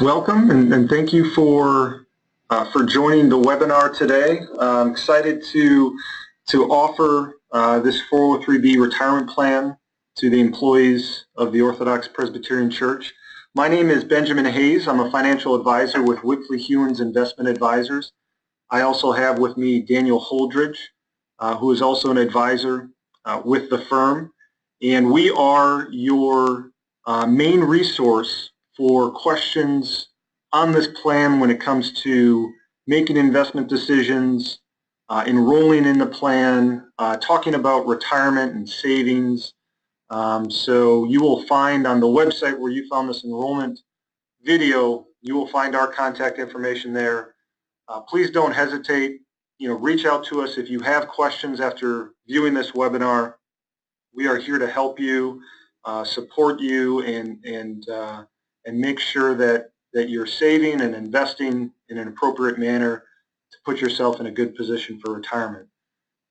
Welcome and thank you for joining the webinar today. I'm excited to offer this 403B retirement plan to the employees of the Orthodox Presbyterian Church. My name is Benjamin Hayes. I'm a financial advisor with Whitley Hewins Investment Advisors. I also have with me Daniel Holdridge, who is also an advisor with the firm. And we are your main resource for questions on this plan when it comes to making investment decisions, enrolling in the plan, talking about retirement and savings. So you will find on the website where you found this enrollment video, you will find our contact information there. Please don't hesitate. Reach out to us if you have questions after viewing this webinar. We are here to help you, support you, and make sure that you're saving and investing in an appropriate manner to put yourself in a good position for retirement.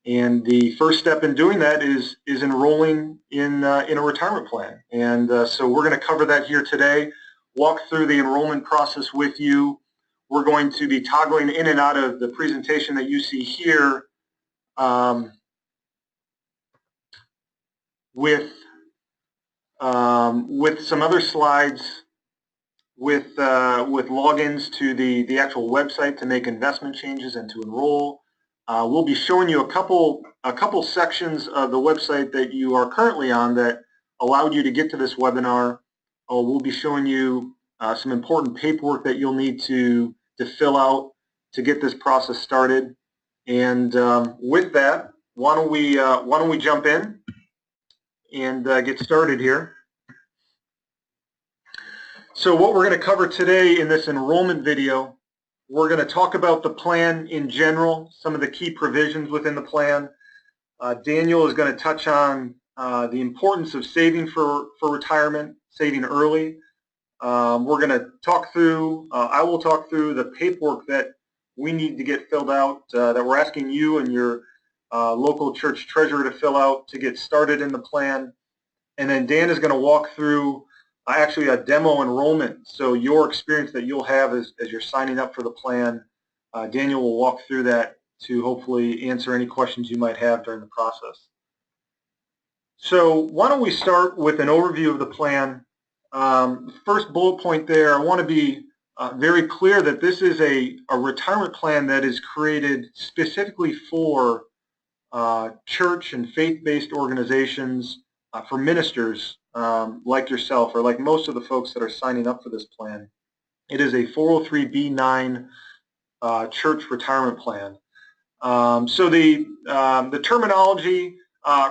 And the first step in doing that is enrolling in a retirement plan. And so we're going to cover that here today, walk through the enrollment process with you. We're going to be toggling in and out of the presentation that you see here with some other slides with logins to the actual website to make investment changes and to enroll. We'll be showing you a couple sections of the website that you are currently on that allowed you to get to this webinar. We'll be showing you some important paperwork that you'll need to fill out to get this process started. And with that, why don't we jump in and get started here. So what we're going to cover today in this enrollment video, we're going to talk about the plan in general, some of the key provisions within the plan. Daniel is going to touch on the importance of saving for retirement, saving early. We're going to talk through, I will talk through the paperwork that we need to get filled out, that we're asking you and your local church treasurer to fill out to get started in the plan. And then Dan is going to walk through actually a demo enrollment. So your experience that you'll have as you're signing up for the plan, Daniel will walk through that to hopefully answer any questions you might have during the process. So why don't we start with an overview of the plan. First bullet point there, I want to be very clear that this is a retirement plan that is created specifically for church and faith-based organizations, for ministers like yourself or like most of the folks that are signing up for this plan. It is a 403B9 church retirement plan. So the terminology,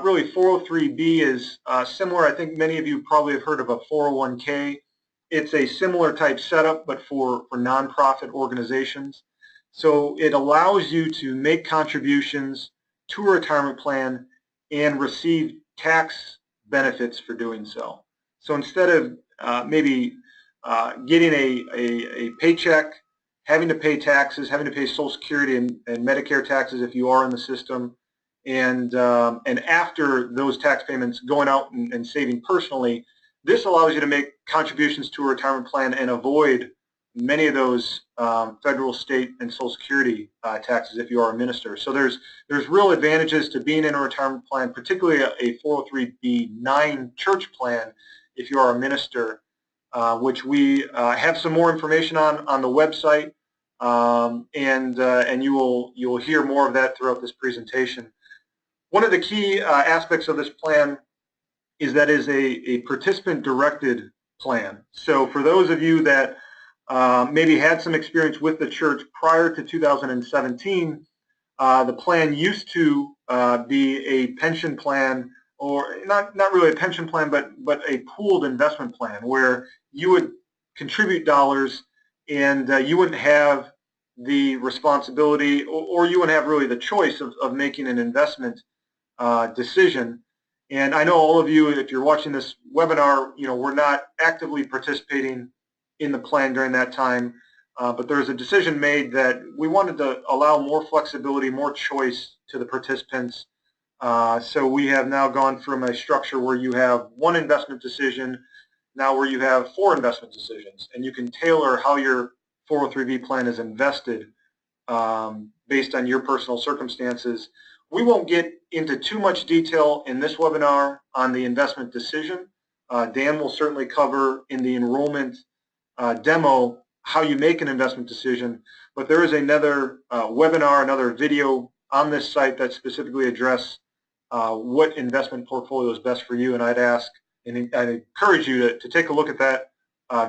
really 403B is similar. I think many of you probably have heard of a 401k. It's a similar type setup, but for nonprofit organizations. So it allows you to make contributions to a retirement plan and receive tax benefits for doing so. So instead of maybe getting a paycheck, having to pay taxes, having to pay Social Security and Medicare taxes if you are in the system, and after those tax payments going out and saving personally, this allows you to make contributions to a retirement plan and avoid many of those federal, state, and Social Security taxes if you are a minister. So there's real advantages to being in a retirement plan, particularly a 403B9 church plan if you are a minister, which we have some more information on the website, and you will hear more of that throughout this presentation. One of the key aspects of this plan is that it is a participant-directed plan. So for those of you that maybe had some experience with the church prior to 2017, the plan used to be a pension plan, or not really a pension plan, but a pooled investment plan where you would contribute dollars and you wouldn't have the responsibility, or you wouldn't have really the choice of making an investment decision. And I know all of you, if you're watching this webinar, we're not actively participating in the plan during that time, but there was a decision made that we wanted to allow more flexibility, more choice to the participants. So we have now gone from a structure where you have one investment decision now where you have 4 investment decisions, and you can tailor how your 403B plan is invested based on your personal circumstances. We won't get into too much detail in this webinar on the investment decision. Dan will certainly cover in the enrollment demo how you make an investment decision, but there is another webinar, another video on this site that specifically address what investment portfolio is best for you, and I'd ask and I'd encourage you to take a look at that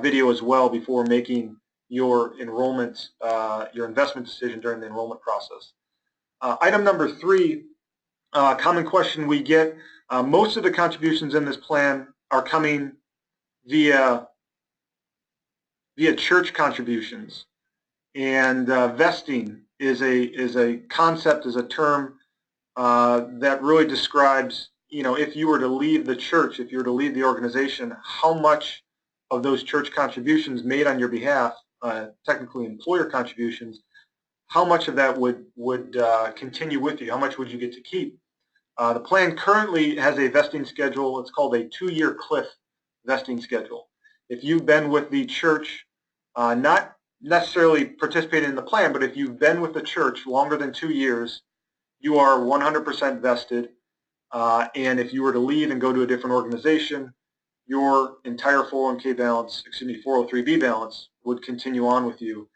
video as well before making your enrollment, your investment decision during the enrollment process. Item number 3, common question we get, most of the contributions in this plan are coming via church contributions, and vesting is a concept, is a term that really describes, if you were to leave the church, if you were to leave the organization, how much of those church contributions made on your behalf, technically employer contributions, how much of that would continue with you? How much would you get to keep? The plan currently has a vesting schedule. It's called a 2-year cliff vesting schedule. If you've been with the church, not necessarily participating in the plan, but if you've been with the church longer than 2 years, you are 100% vested. And if you were to leave and go to a different organization, your entire 401k balance, 403b balance would continue on with you.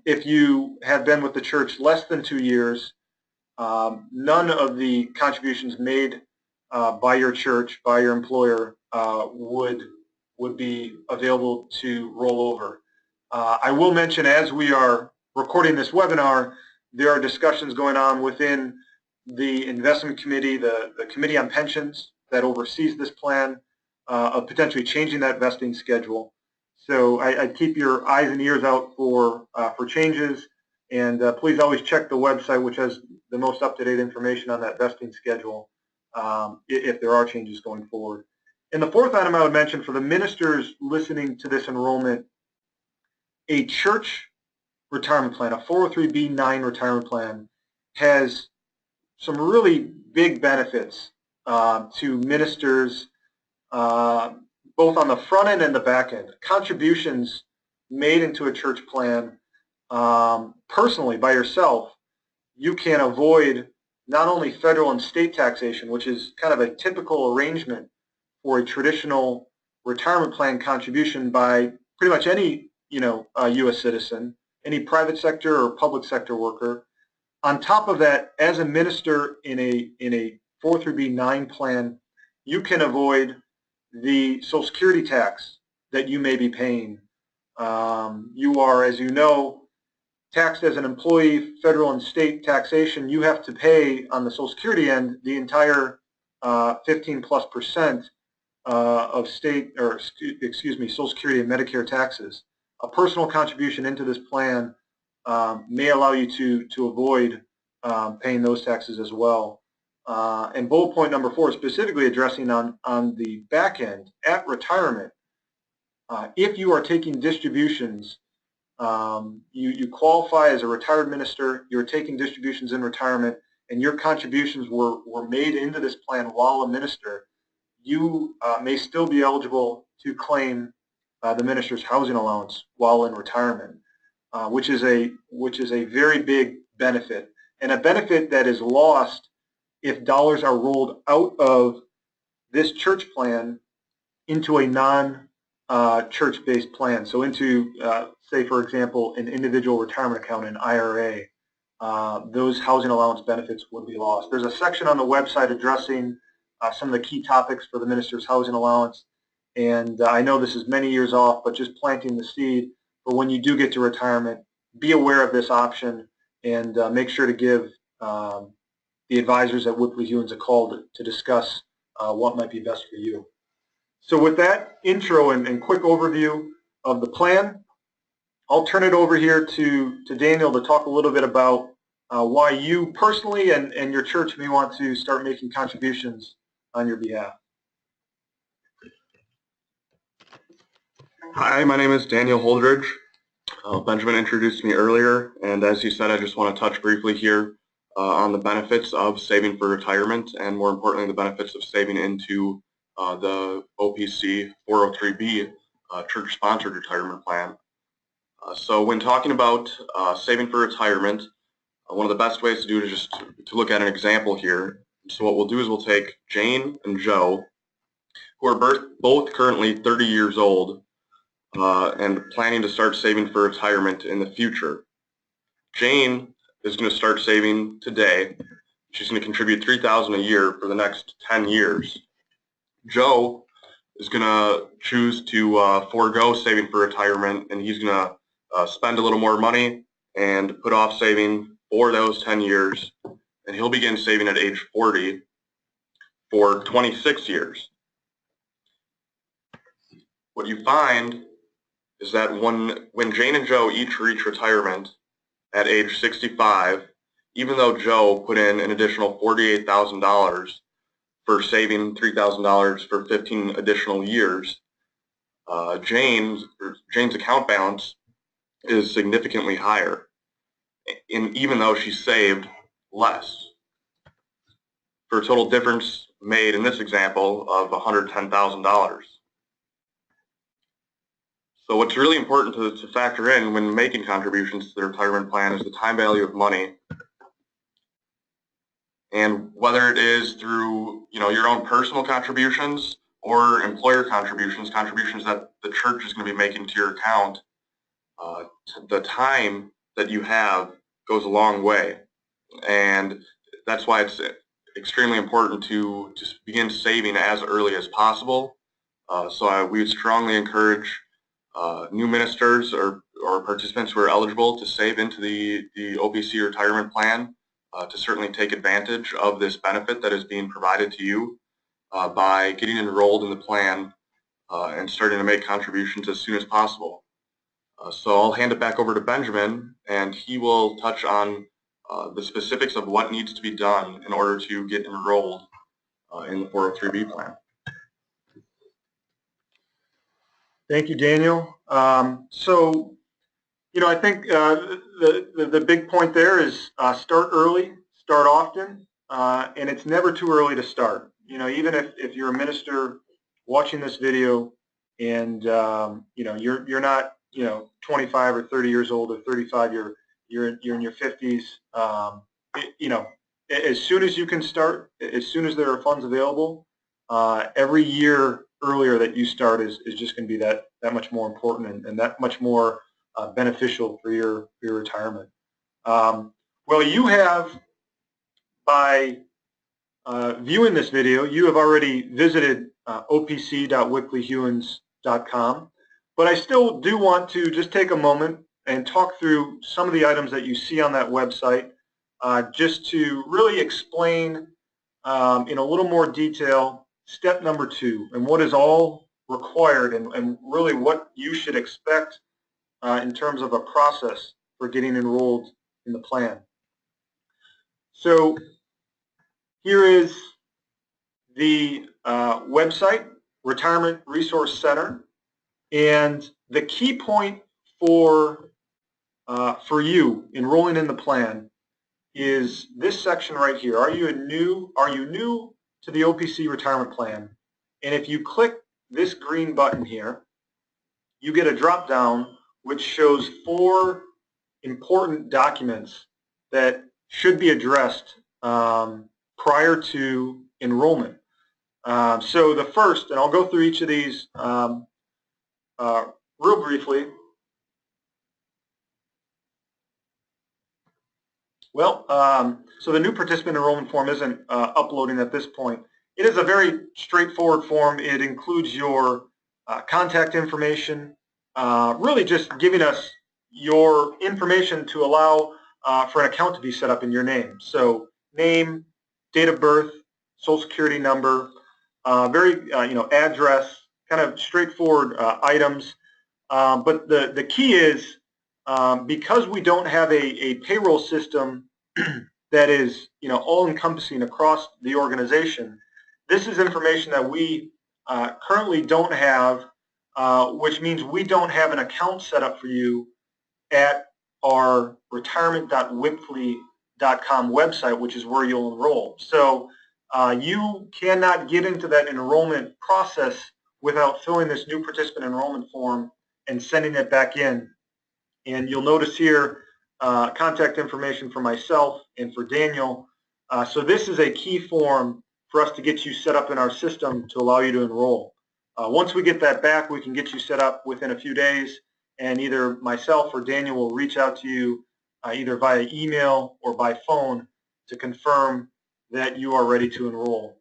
If you have been with the church less than 2 years, none of the contributions made by your church, by your employer, would be available to roll over. I will mention, as we are recording this webinar, there are discussions going on within the investment committee, the committee on pensions that oversees this plan, of potentially changing that vesting schedule. So I'd keep your eyes and ears out for changes, and please always check the website, which has the most up-to-date information on that vesting schedule, if there are changes going forward. And the 4th item I would mention for the ministers listening to this enrollment, a church retirement plan, a 403b-9 retirement plan, has some really big benefits to ministers, both on the front end and the back end. Contributions made into a church plan personally by yourself, you can avoid not only federal and state taxation, which is kind of a typical arrangement for a traditional retirement plan contribution by pretty much any U.S. citizen, any private sector or public sector worker. On top of that, as a minister in a 403b-9 plan, you can avoid the Social Security tax that you may be paying. You are, as you know, taxed as an employee, federal and state taxation. You have to pay on the Social Security end the entire 15+% of state, or excuse me, Social Security and Medicare taxes. A personal contribution into this plan may allow you to avoid paying those taxes as well. And bullet point number 4 is specifically addressing on the back end at retirement. If you are taking distributions, you qualify as a retired minister, you're taking distributions in retirement, and your contributions were made into this plan while a minister, you may still be eligible to claim the minister's housing allowance while in retirement, which is a very big benefit, and a benefit that is lost if dollars are rolled out of this church plan into a non-church-based plan. So into, say, for example, an individual retirement account, an IRA, those housing allowance benefits would be lost. There's a section on the website addressing some of the key topics for the minister's housing allowance. And I know this is many years off, but just planting the seed for when you do get to retirement, be aware of this option and make sure to give the advisors at Whipley Hewins a call to discuss what might be best for you. So with that intro and quick overview of the plan, I'll turn it over here to Daniel to talk a little bit about why you personally and your church may want to start making contributions on your behalf. Hi, my name is Daniel Holdridge. Benjamin introduced me earlier, and as he said, I just want to touch briefly here on the benefits of saving for retirement, and more importantly, the benefits of saving into the OPC 403B church-sponsored retirement plan. So when talking about saving for retirement, one of the best ways to do it is just to look at an example here. So what we'll do is we'll take Jane and Joe, who are both currently 30 years old and planning to start saving for retirement in the future. Jane is going to start saving today. She's going to contribute $3,000 a year for the next 10 years. Joe is going to choose to forego saving for retirement, and he's going to spend a little more money and put off saving for those 10 years, and he'll begin saving at age 40 for 26 years. What you find is that when Jane and Joe each reach retirement at age 65, even though Joe put in an additional $48,000 for saving $3,000 for 15 additional years, Jane's account balance is significantly higher, even though she saved less, for a total difference made in this example of $110,000. So what's really important to factor in when making contributions to the retirement plan is the time value of money. And whether it is through your own personal contributions or employer contributions that the church is going to be making to your account, the time that you have goes a long way. And that's why it's extremely important to just begin saving as early as possible. So we would strongly encourage new ministers or participants who are eligible to save into the OPC retirement plan to certainly take advantage of this benefit that is being provided to you by getting enrolled in the plan and starting to make contributions as soon as possible. So I'll hand it back over to Benjamin, and he will touch on the specifics of what needs to be done in order to get enrolled in the 403B plan. Thank you, Daniel. So, I think the big point there is start early, start often, and it's never too early to start. Even if you're a minister watching this video and you're not 25 or 30 years old or 35, you're in your 50s. As soon as you can start, as soon as there are funds available, every year earlier that you start is just going to be that much more important and that much more beneficial for your retirement. Well, you have, by viewing this video, you have already visited opc.wickleyhewins.com, but I still do want to just take a moment and talk through some of the items that you see on that website, just to really explain in a little more detail step number 2 and what is all required and really what you should expect in terms of a process for getting enrolled in the plan. So here is the website, Retirement Resource Center, and the key point for you enrolling in the plan is this section right here. Are you new to the OPC retirement plan? And if you click this green button here, you get a drop down which shows 4 important documents that should be addressed prior to enrollment. So the first, and I'll go through each of these real briefly. Well, so the new participant enrollment form isn't uploading at this point. It is a very straightforward form. It includes your contact information, really just giving us your information to allow for an account to be set up in your name. So name, date of birth, social security number, very address, kind of straightforward items. But the key is, because we don't have a payroll system that is all-encompassing across the organization, this is information that we currently don't have, which means we don't have an account set up for you at our retirement.wickley.com website, which is where you'll enroll. So you cannot get into that enrollment process without filling this new participant enrollment form and sending it back in. And you'll notice here contact information for myself and for Daniel. So this is a key form for us to get you set up in our system to allow you to enroll. Once we get that back, we can get you set up within a few days, and either myself or Daniel will reach out to you either via email or by phone to confirm that you are ready to enroll.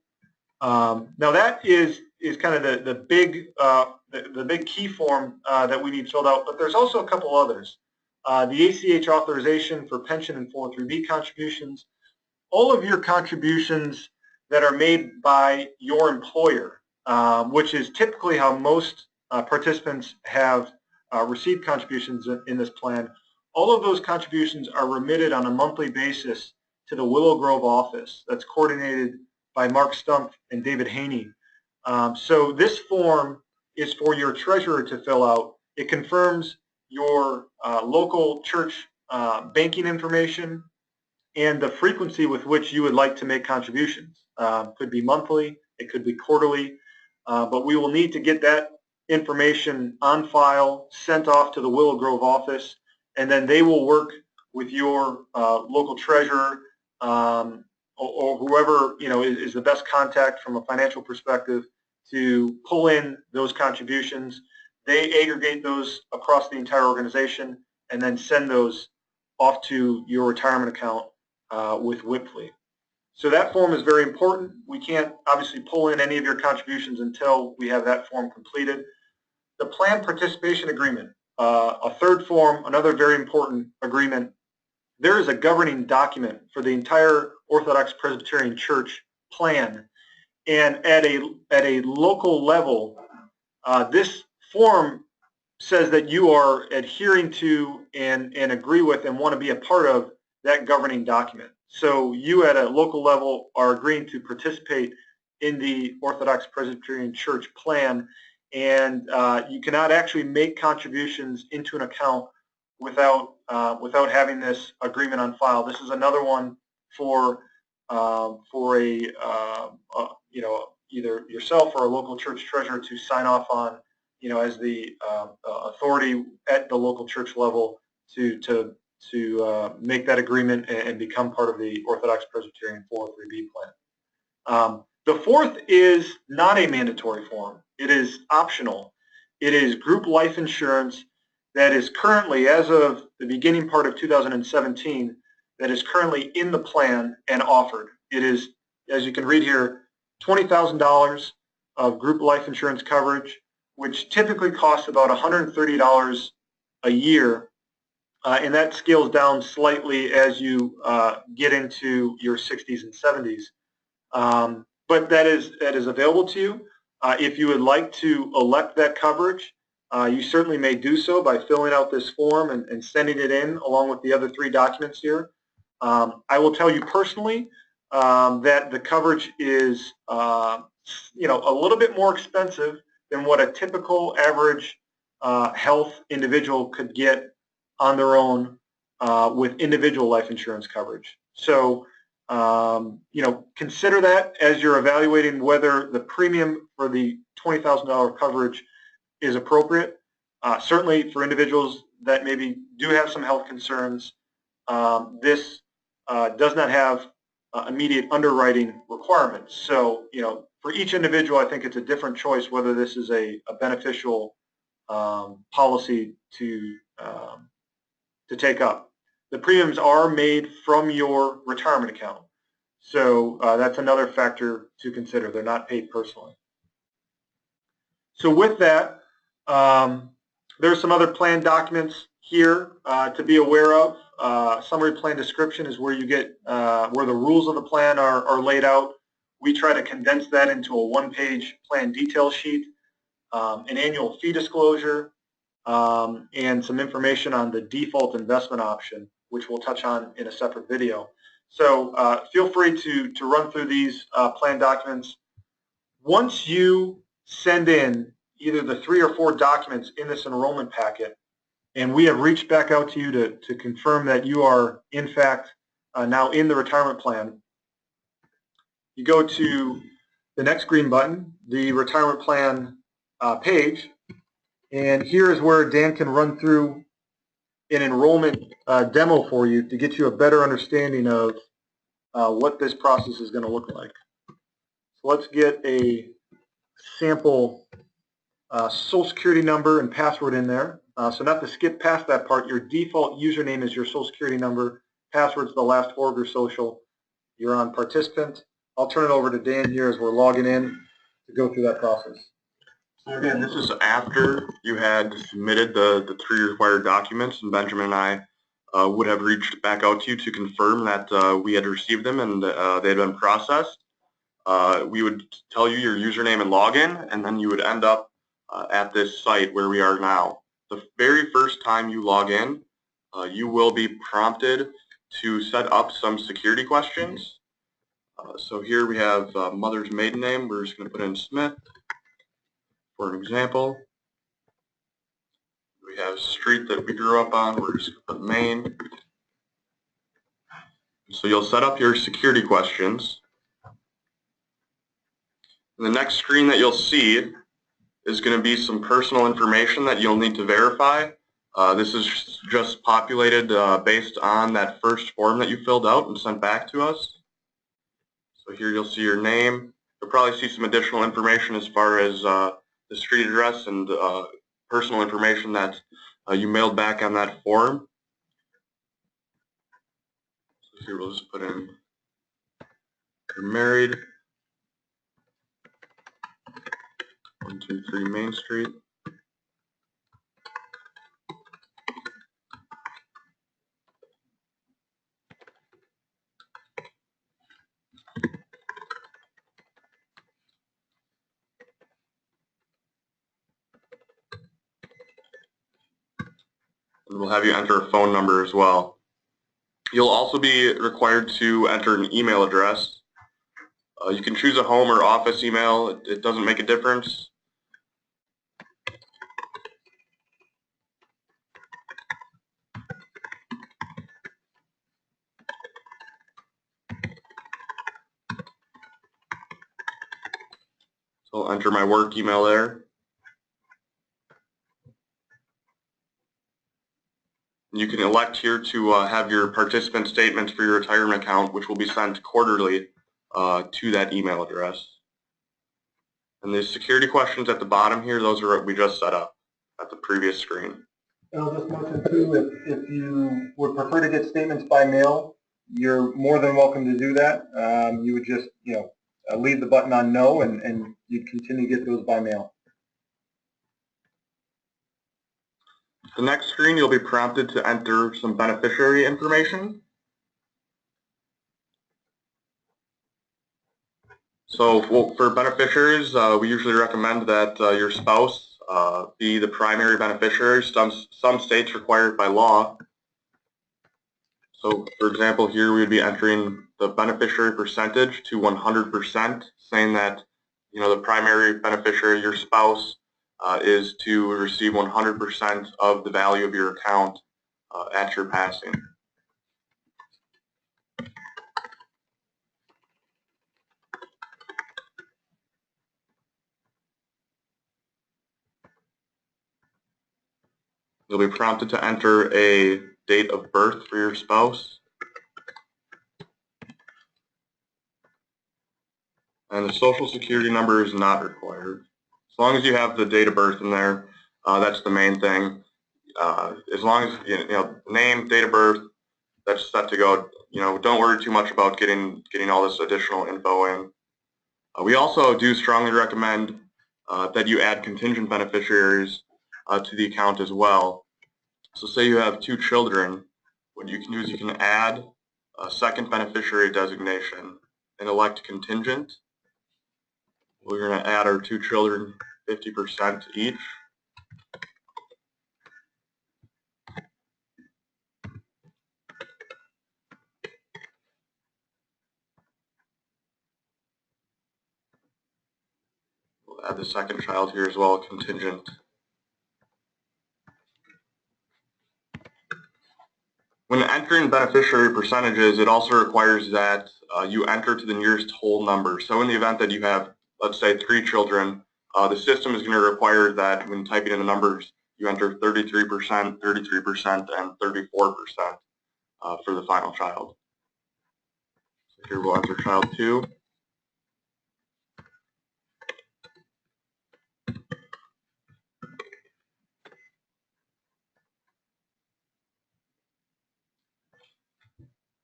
Now that is kind of the big key form that we need filled out, but there's also a couple others. The ACH authorization for pension and 403B contributions, all of your contributions that are made by your employer, which is typically how most participants have received contributions in this plan. All of those contributions are remitted on a monthly basis to the Willow Grove office. That's coordinated by Mark Stump and David Haney. So this form is for your treasurer to fill out. It confirms your local church banking information and the frequency with which you would like to make contributions. Could be monthly, it could be quarterly, but we will need to get that information on file, sent off to the Willow Grove office, and then they will work with your local treasurer or whoever is the best contact from a financial perspective to pull in those contributions. They aggregate those across the entire organization and then send those off to your retirement account with Whipley. So that form is very important. We can't obviously pull in any of your contributions until we have that form completed. The plan participation agreement, a third form, another very important agreement. There is a governing document for the entire Orthodox Presbyterian Church plan, and at a local level, this form says that you are adhering to and agree with and want to be a part of that governing document. So you at a local level are agreeing to participate in the Orthodox Presbyterian Church plan, and you cannot actually make contributions into an account without having this agreement on file. This is another one for either yourself or a local church treasurer to sign off on, as the authority at the local church level to make that agreement and become part of the Orthodox Presbyterian 403B plan. The fourth is not a mandatory form. It is optional. It is group life insurance that is currently, as of the beginning part of 2017, that is currently in the plan and offered. It is, as you can read here, $20,000 of group life insurance coverage, which typically costs about $130 a year, and that scales down slightly as you get into your 60s and 70s. But that is available to you. If you would like to elect that coverage, you certainly may do so by filling out this form and sending it in along with the other three documents here. I will tell you personally that the coverage is a little bit more expensive than what a typical average health individual could get on their own with individual life insurance coverage. So consider that as you're evaluating whether the premium for the $20,000 coverage is appropriate. Certainly for individuals that maybe do have some health concerns, this does not have immediate underwriting requirements. So, for each individual, I think it's a different choice whether this is a beneficial policy to take up. The premiums are made from your retirement account. So that's another factor to consider. They're not paid personally. So with that, there's some other plan documents here to be aware of. Summary plan description is where you get where the rules of the plan are laid out. We try to condense that into a one-page plan detail sheet, an annual fee disclosure, and some information on the default investment option, which we'll touch on in a separate video. So feel free to run through these plan documents. Once you send in either the 3 or 4 documents in this enrollment packet, and we have reached back out to you to confirm that you are, in fact, now in the retirement plan, you go to the next green button, the retirement plan page, and here is where Dan can run through an enrollment demo for you to get you a better understanding of what this process is going to look like. So let's get a sample Social Security number and password in there. So not to skip past that part, your default username is your Social Security number, password's the last four of your social. You're on participant. I'll turn it over to Dan here as we're logging in to go through that process. So again, this is after you had submitted the 3 required documents, and Benjamin and I would have reached back out to you to confirm that we had received them and they had been processed. We would tell you your username and login, and then you would end up at this site where we are now. The very first time you log in, you will be prompted to set up some security questions. So here we have mother's maiden name. We're just going to put in Smith for an example. We have street that we grew up on. We're just going to put Maine. So you'll set up your security questions. The next screen that you'll see is going to be some personal information that you'll need to verify. This is just populated based on that first form that you filled out and sent back to us. So here you'll see your name. You'll probably see some additional information as far as the street address and personal information that you mailed back on that form. So here we'll just put in you're married, 123 Main Street. And we'll have you enter a phone number as well. You'll also be required to enter an email address. You can choose a home or office email. It doesn't make a difference. So I'll enter my work email there. You can elect here to have your participant statements for your retirement account, which will be sent quarterly to that email address. And the security questions at the bottom here, those are what we just set up at the previous screen. And I'll just mention too, if you would prefer to get statements by mail, you're more than welcome to do that. You would just, leave the button on no, and you'd continue to get those by mail. The next screen, you'll be prompted to enter some beneficiary information. So for beneficiaries, we usually recommend that your spouse be the primary beneficiary. Some states require it by law. So for example, here we would be entering the beneficiary percentage to 100%, saying that the primary beneficiary, your spouse, is to receive 100% of the value of your account at your passing. You'll be prompted to enter a date of birth for your spouse. And the social security number is not required. As long as you have the date of birth in there, that's the main thing. As long as name, date of birth, that's set to go. Don't worry too much about getting all this additional info in. We also do strongly recommend that you add contingent beneficiaries to the account as well. So say you have 2 children, what you can do is you can add a second beneficiary designation and elect contingent. We're going to add our 2 children 50% each. We'll add the second child here as well, contingent. When entering beneficiary percentages, it also requires that you enter to the nearest whole number. So in the event that you have, let's say, 3 children, the system is going to require that when typing in the numbers, you enter 33%, 33%, and 34% for the final child. So here we'll enter child 2.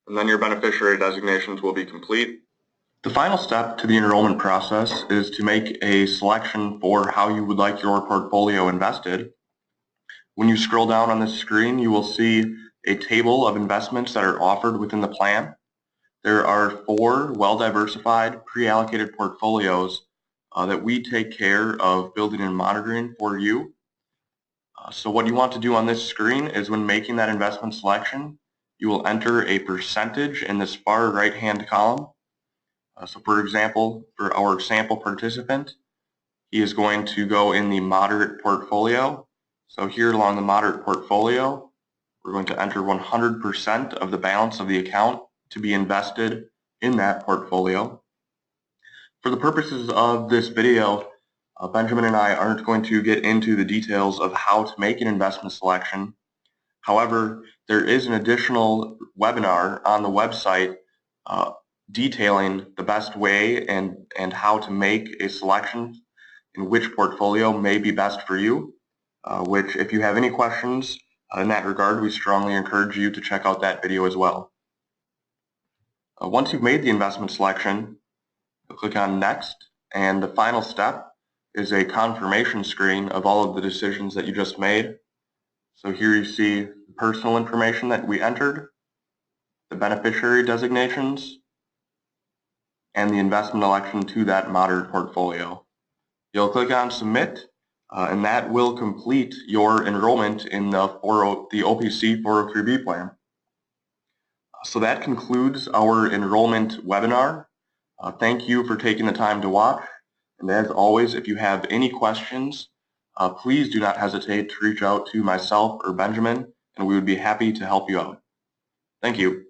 And then your beneficiary designations will be complete. The final step to the enrollment process is to make a selection for how you would like your portfolio invested. When you scroll down on this screen, you will see a table of investments that are offered within the plan. There are 4 well-diversified, pre-allocated portfolios that we take care of building and monitoring for you. So what you want to do on this screen is when making that investment selection, you will enter a percentage in this far right-hand column. So for example, for our sample participant, he is going to go in the moderate portfolio. So here along the moderate portfolio, we're going to enter 100% of the balance of the account to be invested in that portfolio. For the purposes of this video, Benjamin and I aren't going to get into the details of how to make an investment selection. However, there is an additional webinar on the website detailing the best way and how to make a selection in which portfolio may be best for you, which if you have any questions in that regard, we strongly encourage you to check out that video as well. Once you've made the investment selection, you'll click on Next, and the final step is a confirmation screen of all of the decisions that you just made. So here you see the personal information that we entered, the beneficiary designations, and the investment election to that moderate portfolio. You'll click on Submit, and that will complete your enrollment in the OPC 403B plan. So that concludes our enrollment webinar. Thank you for taking the time to watch. And as always, if you have any questions, please do not hesitate to reach out to myself or Benjamin, and we would be happy to help you out. Thank you.